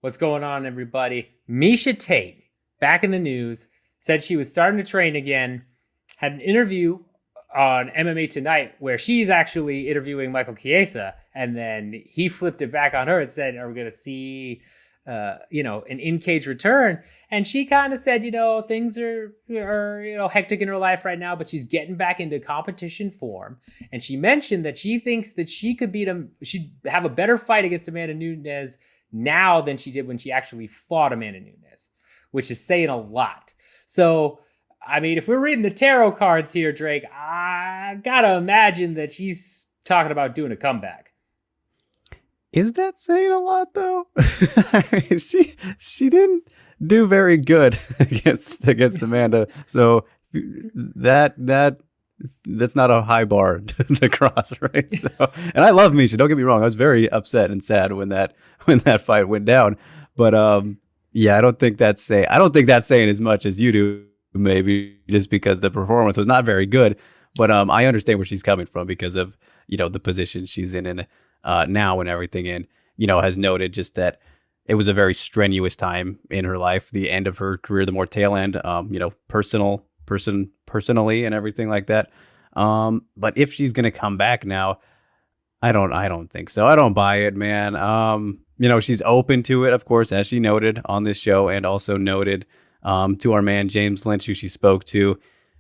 What's going on, everybody? Miesha Tate, back in the news, said she was starting to train again, had an interview on MMA Tonight where she's actually interviewing Michael Chiesa, and then he flipped it back on her and said, are we going to see, an in-cage return? And she kind of said, things are hectic in her life right now, but she's getting back into competition form. And she mentioned that she thinks that she could she'd have a better fight against Amanda Nunes now than she did when she actually fought Amanda Nunes, which is saying a lot. So, I mean, if we're reading the tarot cards here, Drake, I gotta imagine that she's talking about doing a comeback. Is that saying a lot, though? I mean, she didn't do very good against Amanda, so that's not a high bar to cross, right? So, and I love Miesha. Don't get me wrong. I was very upset and sad when that fight went down. But I don't think that's saying as much as you do. Maybe just because the performance was not very good. But I understand where she's coming from because of the position she's in now and everything, and has noted just that it was a very strenuous time in her life, the end of her career, the more tail end, personally and everything like that. But if she's gonna come back now, I don't think so. I don't buy it, man. She's open to it, of course, as she noted on this show, and also noted to our man James Lynch, who she spoke to.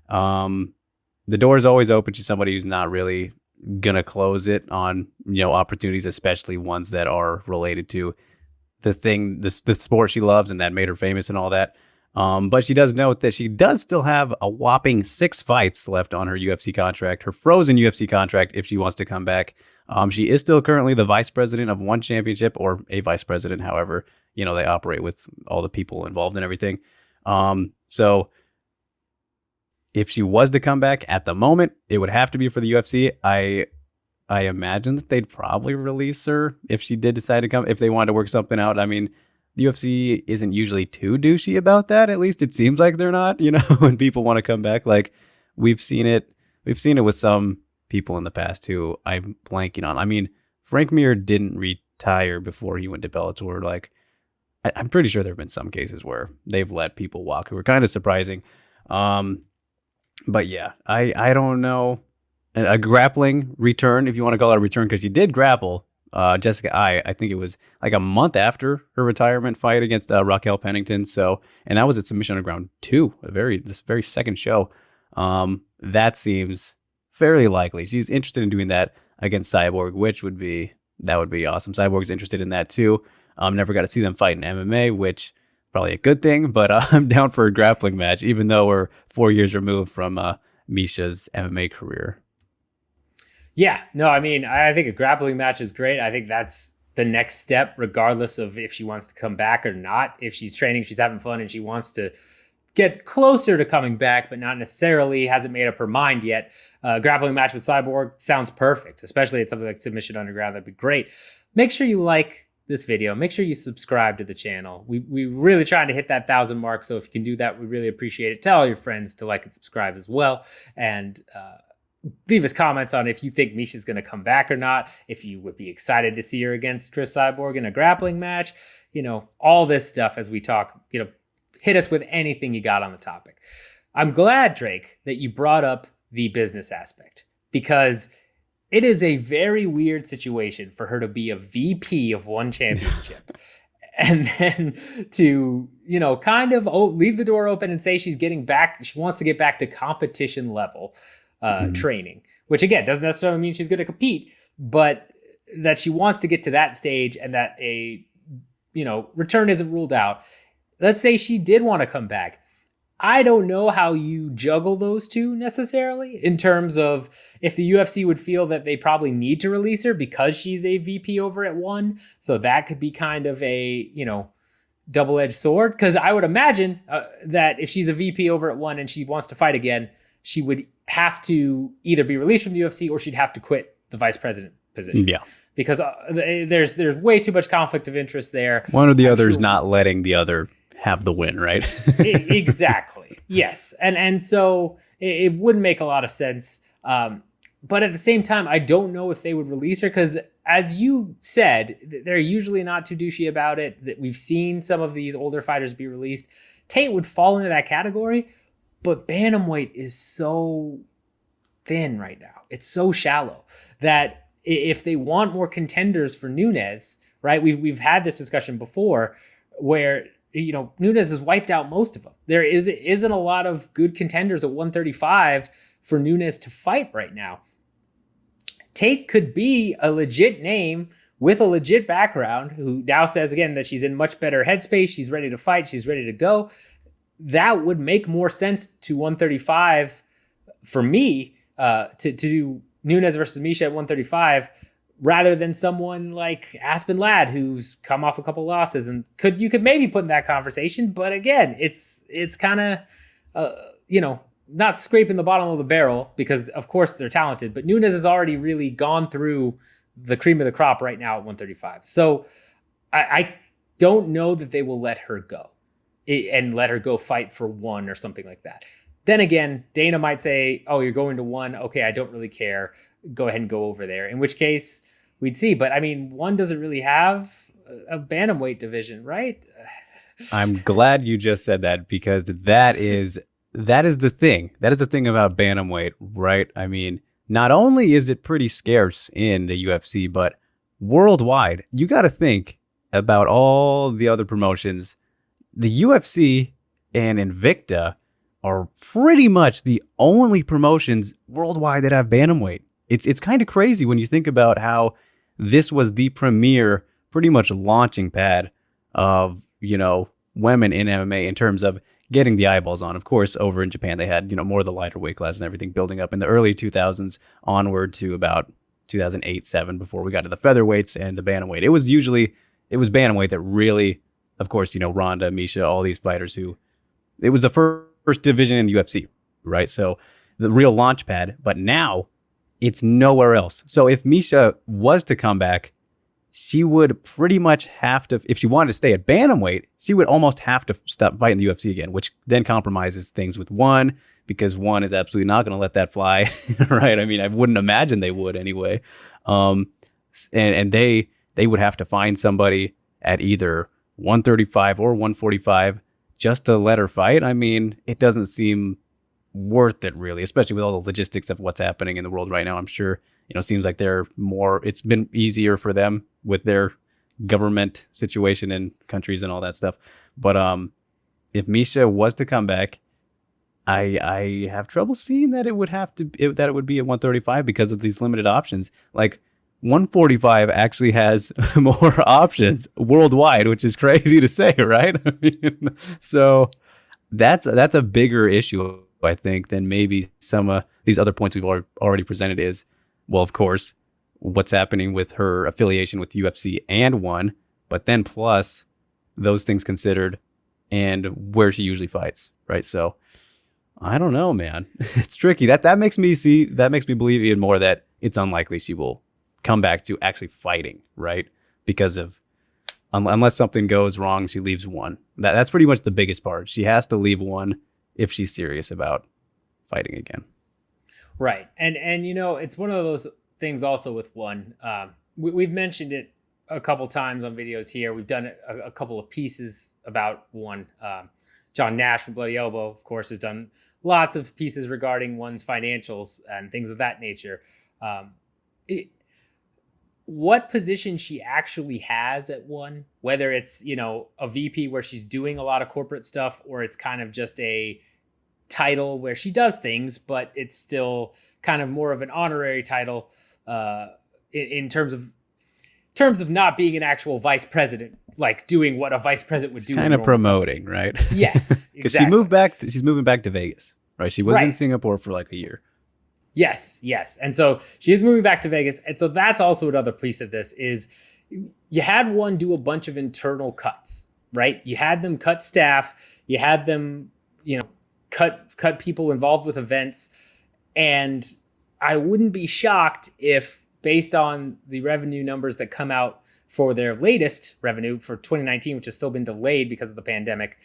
The door is always open to somebody who's not really gonna close it on opportunities, especially ones that are related to the sport she loves and that made her famous and all that. But she does note that she does still have a whopping 6 fights left on her UFC contract, her frozen UFC contract, if she wants to come back. She is still currently the vice president of one championship, or a vice president, however, they operate with all the people involved and everything. So if she was to come back at the moment, it would have to be for the UFC. I imagine that they'd probably release her if she did decide to come, if they wanted to work something out. I mean, the UFC isn't usually too douchey about that. At least it seems like they're not, when people want to come back. Like we've seen it with some people in the past who I'm blanking on. I mean, Frank Mir didn't retire before he went to Bellator. Like I'm pretty sure there have been some cases where they've let people walk who were kind of surprising. But yeah, I don't know. A grappling return, if you want to call it a return, because she did grapple Jessica I think it was like a month after her retirement fight against Raquel Pennington. So, and that was at Submission Underground 2, this very second show. That seems fairly likely. She's interested in doing that against Cyborg, which would be awesome. Cyborg's interested in that too. Never got to see them fight in MMA, which probably a good thing, but I'm down for a grappling match, even though we're 4 years removed from Miesha's MMA career. Yeah, no, I mean, I think a grappling match is great. I think that's the next step, regardless of if she wants to come back or not. If she's training, she's having fun, and she wants to get closer to coming back, but not necessarily hasn't made up her mind yet. Grappling match with Cyborg sounds perfect, especially at something like Submission Underground. That'd be great. Make sure you like this video. Make sure you subscribe to the channel. We really trying to hit that 1,000 mark. So if you can do that, we really appreciate it. Tell all your friends to like and subscribe as well. And leave us comments on if you think Miesha's going to come back or not. If you would be excited to see her against Cris Cyborg in a grappling match, all this stuff as we talk, hit us with anything you got on the topic. I'm glad, Drake, that you brought up the business aspect, because it is a very weird situation for her to be a VP of one championship and then to, kind of leave the door open and say she's getting back. She wants to get back to competition level training, which again, doesn't necessarily mean she's going to compete, but that she wants to get to that stage and that a, return isn't ruled out. Let's say she did want to come back. I don't know how you juggle those two necessarily in terms of if the UFC would feel that they probably need to release her because she's a VP over at one. So that could be kind of a, double-edged sword. Because I would imagine that if she's a VP over at one and she wants to fight again, she would have to either be released from the UFC or she'd have to quit the vice president position. Yeah. Because there's way too much conflict of interest there. One or the other is not letting the other have the win, right? Exactly. Yes. And so it wouldn't make a lot of sense. But at the same time, I don't know if they would release her because as you said, they're usually not too douchey about it. That we've seen some of these older fighters be released. Tate would fall into that category, but bantamweight is so thin right now. It's so shallow that if they want more contenders for Nunes, right? We've had this discussion before where, you know, Nunes has wiped out most of them. There isn't a lot of good contenders at 135 for Nunes to fight right now. Tate could be a legit name with a legit background who now says again that she's in much better headspace. She's ready to fight. She's ready to go. That would make more sense to 135 for me to do Nunes versus Miesha at 135 rather than someone like Aspen Ladd who's come off a couple losses and you could maybe put in that conversation. But again, it's kind of, you know, not scraping the bottom of the barrel because of course they're talented, but Nunes has already really gone through the cream of the crop right now at 135. So I don't know that they will let her go and let her go fight for one or something like that. Then again, Dana might say, oh, you're going to one. Okay, I don't really care. Go ahead and go over there. In which case we'd see. But I mean, one doesn't really have a bantamweight division, right? I'm glad you just said that because that is the thing. That is the thing about bantamweight, right? I mean, not only is it pretty scarce in the UFC, but worldwide, you got to think about all the other promotions. The UFC and Invicta are pretty much the only promotions worldwide that have bantamweight. It's kind of crazy when you think about how this was the premier, pretty much launching pad of, you know, women in MMA in terms of getting the eyeballs on. Of course, over in Japan, they had, you know, more of the lighter weight classes and everything building up in the early 2000s onward to about 2008-7 before we got to the featherweights and the bantamweight. It was bantamweight that really, of course, you know, Ronda, Miesha, all these fighters it was the first division in the UFC, right? So the real launch pad, but now it's nowhere else. So if Miesha was to come back, she would pretty much have to, if she wanted to stay at bantamweight, she would almost have to stop fighting the UFC again, which then compromises things with one, because one is absolutely not going to let that fly, right? I mean, I wouldn't imagine they would anyway. And they would have to find somebody at either 135 or 145 just to let her fight. I mean, it doesn't seem worth it really, especially with all the logistics of what's happening in the world right now. I'm sure, you know, seems like it's been easier for them with their government situation in countries and all that stuff. But if Miesha was to come back, I have trouble seeing that it would be at 135 because of these limited options. Like 145 actually has more options worldwide, which is crazy to say, right? I mean, so that's a bigger issue, I think, than maybe some of these other points we've already presented is, well, of course, what's happening with her affiliation with UFC and ONE, but then plus those things considered and where she usually fights, right? So I don't know, man. It's tricky. That makes me believe even more that it's unlikely she will come back to actually fighting, right? Because of unless something goes wrong, she leaves ONE. That's pretty much the biggest part. She has to leave ONE if she's serious about fighting again. Right. And you know, it's one of those things also with ONE. We've mentioned it a couple times on videos here. We've done a couple of pieces about ONE. John Nash from Bloody Elbow, of course, has done lots of pieces regarding ONE's financials and things of that nature. What position she actually has at ONE, whether it's, you know, a VP where she's doing a lot of corporate stuff, or it's kind of just a title where she does things, but it's still kind of more of an honorary title in terms of not being an actual vice president, like doing what a vice president would do. Kind of promoting, right? Yes, because exactly. she's moving back to Vegas, right? She was in Singapore for like a year. Yes. And so she is moving back to Vegas. And so that's also another piece of this is you had ONE do a bunch of internal cuts, right? You had them cut staff. You had them, you know, cut people involved with events. And I wouldn't be shocked if, based on the revenue numbers that come out for their latest revenue for 2019, which has still been delayed because of the pandemic,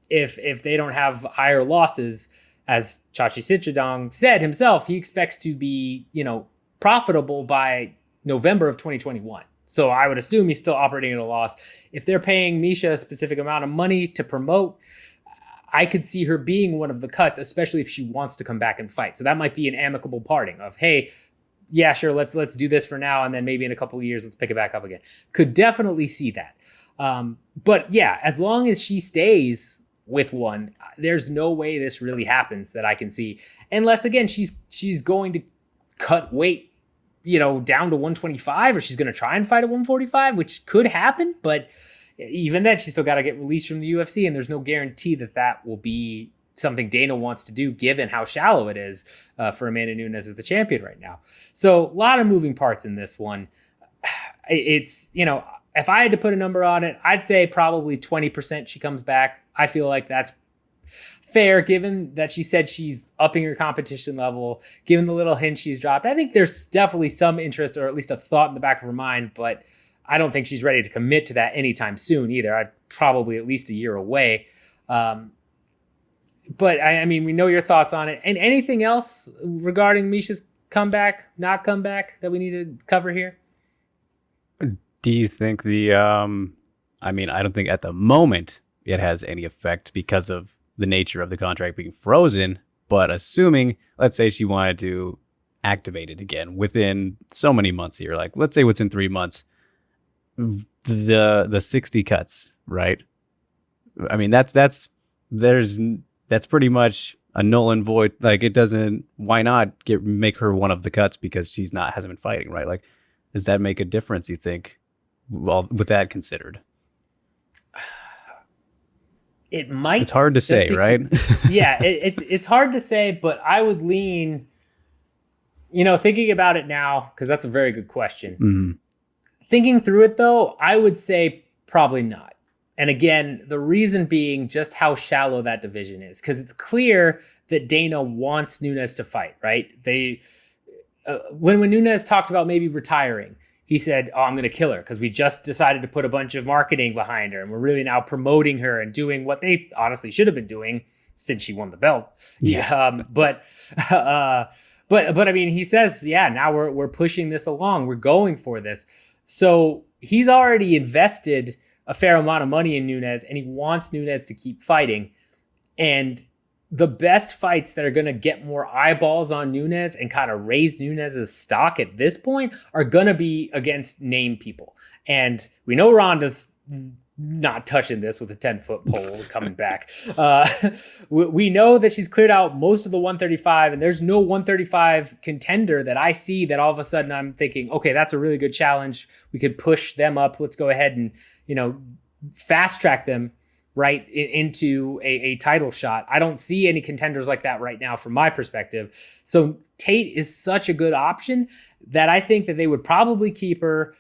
if they don't have higher losses, as Chachi Citradong said himself, he expects to be, you know, profitable by November of 2021. So I would assume he's still operating at a loss. If they're paying Miesha a specific amount of money to promote, I could see her being one of the cuts, especially if she wants to come back and fight. So that might be an amicable parting of, hey, yeah, sure, let's do this for now, and then maybe in a couple of years, let's pick it back up again. Could definitely see that. But yeah, as long as she stays with one, there's no way this really happens that I can see. Unless, again, she's going to cut weight, down to 125, or she's going to try and fight at 145, which could happen. But even then, she's still got to get released from the UFC, and there's no guarantee that will be something Dana wants to do, given how shallow it is for Amanda Nunes as the champion right now. So a lot of moving parts in this one. It's, if I had to put a number on it, I'd say probably 20% she comes back. I feel like that's fair, given that she said she's upping her competition level, given the little hint she's dropped. I think there's definitely some interest, or at least a thought in the back of her mind, but I don't think she's ready to commit to that anytime soon either. I'd probably at least a year away. But I mean, we know your thoughts on it. And anything else regarding Miesha's comeback, not comeback, that we need to cover here? Do you think I don't think at the moment it has any effect because of the nature of the contract being frozen, but assuming, let's say she wanted to activate it again within so many months here, like let's say within 3 months, the 60 cuts, right? I mean, that's pretty much a null and void. Like, it doesn't, why not make her one of the cuts because hasn't been fighting, right? Like, does that make a difference, you think? Well, with that considered, it might. It's hard to say, right? Yeah, it's hard to say, but I would lean, thinking about it now, because that's a very good question. Mm-hmm. Thinking through it, though, I would say probably not. And again, the reason being just how shallow that division is, because it's clear that Dana wants Nunes to fight, right? When Nunes talked about maybe retiring, he said, I'm going to kill her because we just decided to put a bunch of marketing behind her, and we're really now promoting her and doing what they honestly should have been doing since she won the belt. Yeah. But I mean, he says, yeah, now we're pushing this along. We're going for this. So he's already invested a fair amount of money in Nunes, and he wants Nunes to keep fighting. And the best fights that are going to get more eyeballs on Nunes and kind of raise Nunes' stock at this point are going to be against named people. And we know Ronda's not touching this with a 10-foot pole coming back. We know that she's cleared out most of the 135, and there's no 135 contender that I see that all of a sudden I'm thinking, okay, that's a really good challenge. We could push them up. Let's go ahead and, fast track them right into a title shot. I don't see any contenders like that right now from my perspective. So Tate is such a good option that I think that they would probably keep her,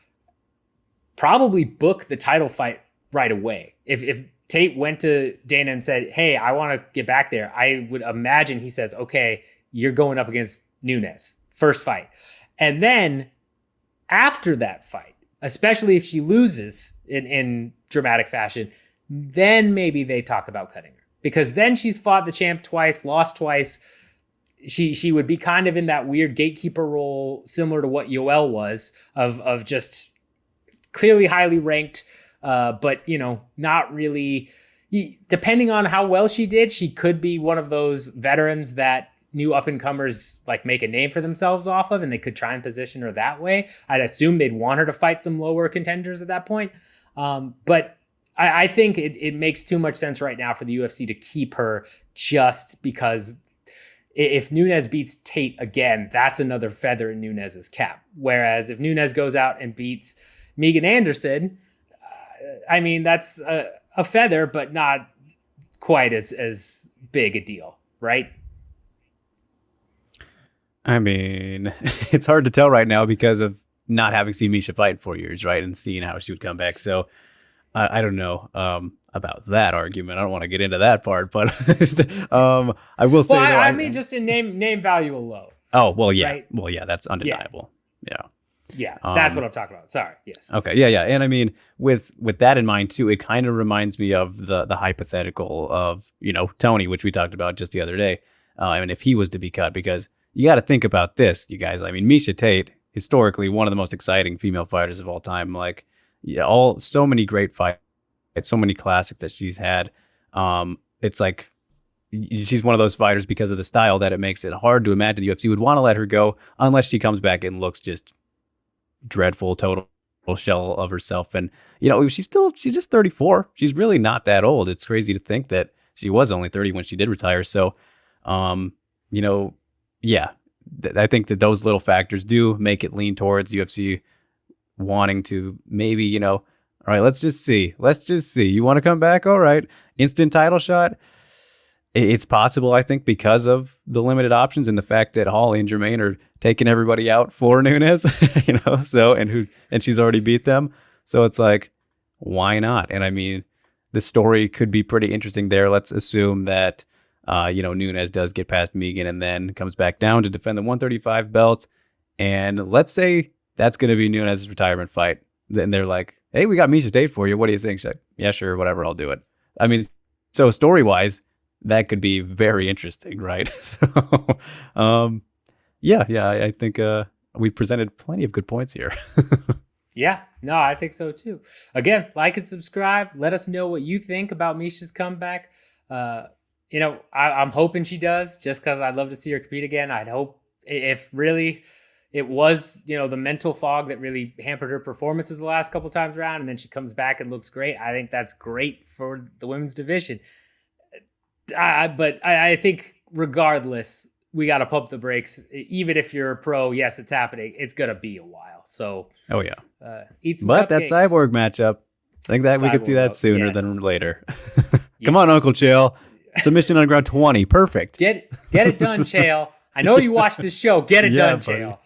probably book the title fight right away. If Tate went to Dana and said, hey, I want to get back there, I would imagine he says, okay, you're going up against Nunes, first fight. And then after that fight, especially if she loses in dramatic fashion, then maybe they talk about cutting her. Because then she's fought the champ twice, lost twice. She would be kind of in that weird gatekeeper role, similar to what Yoel was, of just clearly highly ranked, but, not really. Depending on how well she did, she could be one of those veterans that new up-and-comers make a name for themselves off of, and they could try and position her that way. I'd assume they'd want her to fight some lower contenders at that point. But I think it makes too much sense right now for the UFC to keep her, just because if Nunes beats Tate again, that's another feather in Nunes' cap. Whereas if Nunes goes out and beats Megan Anderson, that's a feather, but not quite as big a deal, right? I mean, it's hard to tell right now because of not having seen Miesha fight in 4 years, right? And seeing how she would come back. So I don't know about that argument. I don't want to get into that part, but I will say, well, I mean, just in name value alone. Oh, well, yeah. Right? Well, yeah, that's undeniable. Yeah, that's what I'm talking about. Sorry. Yes. Okay. Yeah. And I mean, with that in mind too, it kind of reminds me of the hypothetical of, Tony, which we talked about just the other day. If he was to be cut, because you got to think about this, you guys. I mean, Miesha Tate historically one of the most exciting female fighters of all time. Like, yeah, so many great fights, so many classics that she's had. It's like she's one of those fighters because of the style that it makes it hard to imagine the UFC would want to let her go unless she comes back and looks just dreadful, total shell of herself. And she's just 34. She's really not that old. It's crazy to think that she was only 30 when she did retire. So, yeah, I think that those little factors do make it lean towards UFC wanting to maybe, all right, let's just see. You want to come back? All right. Instant title shot. It's possible, I think, because of the limited options and the fact that Holly and Jermaine are taking everybody out for Nunes, and she's already beat them. So it's like, why not? And I mean, the story could be pretty interesting there. Let's assume that, Nunes does get past Megan and then comes back down to defend the 135 belt. And let's say that's going to be Nunes' retirement fight. Then they're like, hey, we got Miesha Tate for you. What do you think? She's like, yeah, sure, whatever, I'll do it. I mean, so story-wise, that could be very interesting, right? So, I think we presented plenty of good points here. Yeah, no, I think so too. Again, like and subscribe. Let us know what you think about Miesha's comeback. I'm hoping she does, just because I'd love to see her compete again. I'd hope if really it was, the mental fog that really hampered her performances the last couple times around, and then she comes back and looks great. I think that's great for the women's division. But I think regardless, we got to pump the brakes. Even if you're a pro, yes, it's happening. It's going to be a while. So, oh yeah. Eat some But cupcakes. that Cyborg matchup, I think that we could see that sooner than later. Come on, Uncle Chael. Submission on ground 20. Perfect. Get it done, Chael. I know you watched this show. Get it done, Chael.